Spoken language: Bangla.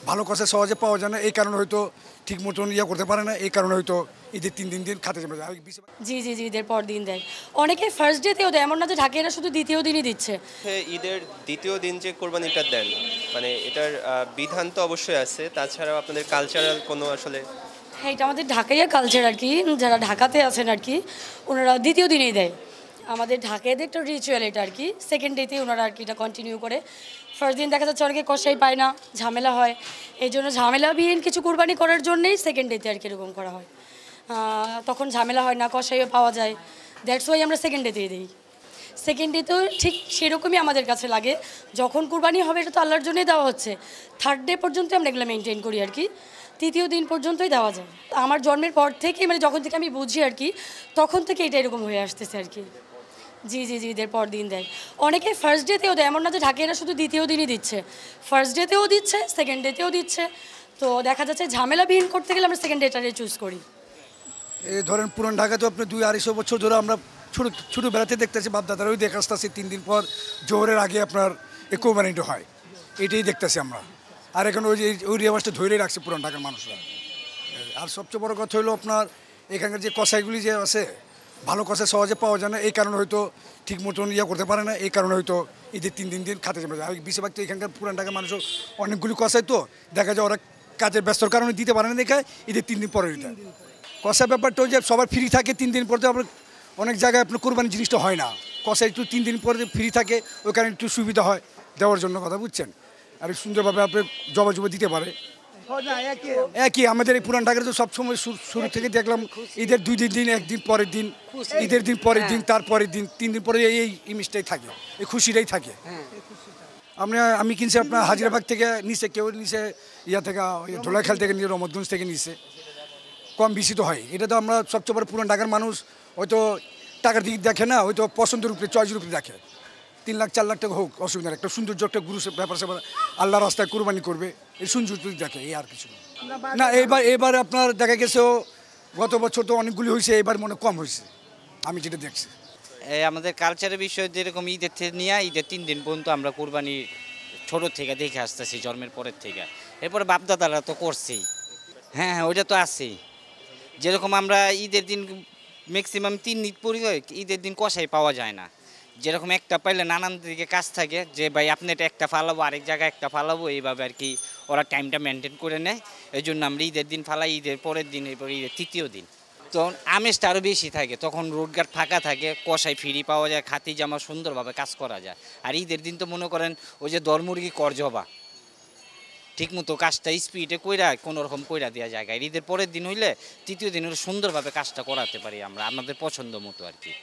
ভালো কথা সহজে পাওয়া যায় না, এই কারণে হয়তো ঠিক মতন ইয়ে করতে পারে না, এই কারণে হয়তো ঈদের 3 দিন খাতে যাবে। জি জি জি, ঈদের পর দিন দেয়। অনেকে ফার্স্ট ডেতেও দেয়, এমন না যে ঢাকাইরা শুধু দ্বিতীয় দিনই দিচ্ছে। ঈদের দ্বিতীয় দিন যে কোরবানিটা দেন, মানে এটার বিধান তো অবশ্যই আছে, তাছাড়াও আপনাদের কালচারাল কোনো আসলে। হ্যাঁ, এটা আমাদের ঢাকাইয়া কালচার আর কি, যারা ঢাকাতে আছেন আর কি ওনারা দ্বিতীয় দিনেই দেয়। আমাদের ঢাকাইদের একটা রিচুয়াল এটা আর কি, সেকেন্ড ডেতেই ওনারা আর কি এটা কন্টিনিউ করে। ফার্স্ট দিন দেখা যাচ্ছে অনেকে কষাই পায় না, ঝামেলা হয়, এই জন্য ঝামেলাবিহীন কিছু কুরবানি করার জন্যেই সেকেন্ড ডেতে আর কি এরকম করা হয়। তখন ঝামেলা হয় না, কষাইও পাওয়া যায়, দ্যাটস ওয়াই আমরা সেকেন্ড ডেতেই দিই। সেকেন্ড ডেতেও ঠিক সেরকমই আমাদের কাছে লাগে, যখন কুরবানি হবে এটা তো আল্লাহর জন্যই দেওয়া হচ্ছে। থার্ড ডে পর্যন্ত আমরা এগুলো মেনটেন করি আর কি, তৃতীয় দিন পর্যন্তই দেওয়া যায়। আমার জন্মের পর থেকে মানে যখন থেকে আমি বুঝি আর কি, তখন থেকে এটা এরকম হয়ে আসতেছে আর কি। জি জি জি, ঈদের পর দিন দেয়। অনেকে ফার্স্ট ডেতেও দেয়, এমন না যে ঢাকাইরা শুধু দ্বিতীয় দিনই দিচ্ছে, ফার্স্ট ডেতেও দিচ্ছে, সেকেন্ড ডেতেও দিচ্ছে। তো দেখা যাচ্ছে ঝামেলাবিহীন করতে গেলে আমরা সেকেন্ড ডেটারে চুজ করি। এই ধরেন পুরান ঢাকাতে আপনি 200-250 বছর ধরে আমরা ছোটোবেলাতে দেখতেছি, বাপদাদারা ওই দেখে আসতেছি 3 দিন পর জোহরের আগে আপনার এই কোরবানিটা হয়, এটাই দেখতেছি আমরা। আর এখন ওই রেওয়াজটা ধরে রাখছে পুরান ঢাকার মানুষরা। আর সবচেয়ে বড় কথা হলো আপনার এখানকার যে কষাইগুলি যে আছে, ভালো কষা সহজে পাওয়া যায় না, এই কারণে হয়তো ঠিক মতন ইয়ে করতে পারে না, এই কারণে হয়তো ঈদের 3 দিন খাতে যাবে। আর বেশিরভাগ তো এখানকার পুরান ঢাকার মানুষও অনেকগুলি কষাই, তো দেখা যায় ওরা কাজের ব্যস্তর কারণে দিতে পারে না, দেখে ঈদের 3 দিন পরে দিতে। কষা ব্যাপারটা যে সবার ফ্রি থাকে 3 দিন পর, তো আপনার অনেক জায়গায় আপনার কোরবানি জিনিসটা হয় না, কষা একটু 3 দিন পরে ফ্রি থাকে, ওই কারণে একটু সুবিধা হয় দেওয়ার জন্য, কথা বুঝছেন। আর সুন্দরভাবে আপনি জবা দিতে পারে। একই আমাদের এই পুরান ঢাকার তো সবসময় শুরু থেকে দেখলাম ঈদের 2 দিন, একদিন পরের দিন, ঈদের দিন পরের দিন, তারপরের দিন, 3 দিন পরে এই ইমেজটাই থাকে, এই খুশিটাই থাকে। আমি কিনছি আপনার হাজিরাবাগ থেকে নিচে, কেউ নিচে ইয়া থেকে ধোলাইখাল থেকে নিয়ে, রহমতগঞ্জ থেকে নিচে, কম বেশি তো হয়। এটা তো আমরা সবচেয়ে বড় পুরান ঢাকার মানুষ হয়তো টাকার দিক দেখে না, হয়তো পছন্দের উপরে, চয়েসের উপরে দেখে। 3 লাখ 4 লাখ টাকা হোক অসুবিধা, একটা সৌন্দর্য, একটা গুরু ব্যাপার স্যাপার, আল্লাহ রাস্তায় কোরবানি করবে, এই সৌন্দর্য দেখে, এই আর কিছু না। এবার আপনার দেখা গেছে গত বছর তো অনেকগুলি হয়েছে, এবার মনে কম হয়েছে আমি যেটা দেখছি। আমাদের কালচারের বিষয় যেরকম ঈদের থেকে নিয়ে ঈদের 3 দিন পর্যন্ত আমরা কোরবানি ছোটো থেকে দেখে আসতেছি, জন্মের পরের থেকে। এরপরে বাপদাদারা তো করছেই, হ্যাঁ হ্যাঁ, ওইটা তো আছেই। যেরকম আমরা ঈদের দিন ম্যাক্সিমাম 3 দিন পরি হয়, ঈদের দিন কষাই পাওয়া যায় না। যেরকম একটা পাইলে নানান দিকে কাজ থাকে, যে ভাই আপনি এটা একটা ফালাবো, আরেক জায়গায় একটা ফালাবো, এইভাবে আর কি ওরা টাইমটা মেনটেন করে নেয়। এই জন্য আমরা ঈদের দিন ফালাই, ঈদের পরের দিন, এরপর ঈদের তৃতীয় দিন তখন আমেজটা আরও বেশি থাকে, তখন রোডঘাট ফাঁকা থাকে, কষাই ফ্রি পাওয়া যায়, খাতি জামা সুন্দরভাবে কাজ করা যায়। আর ঈদের দিন তো মনে করেন ওই যে দরমুরগি করজবা ঠিক মতো কাজটা স্পিডে কইরা কোনো রকম কইরা দেওয়া যায়। ঈদের পরের দিন হইলে তৃতীয় দিন সুন্দরভাবে কাজটা করাতে পারি আমরা আমাদের পছন্দ মতো আর কি।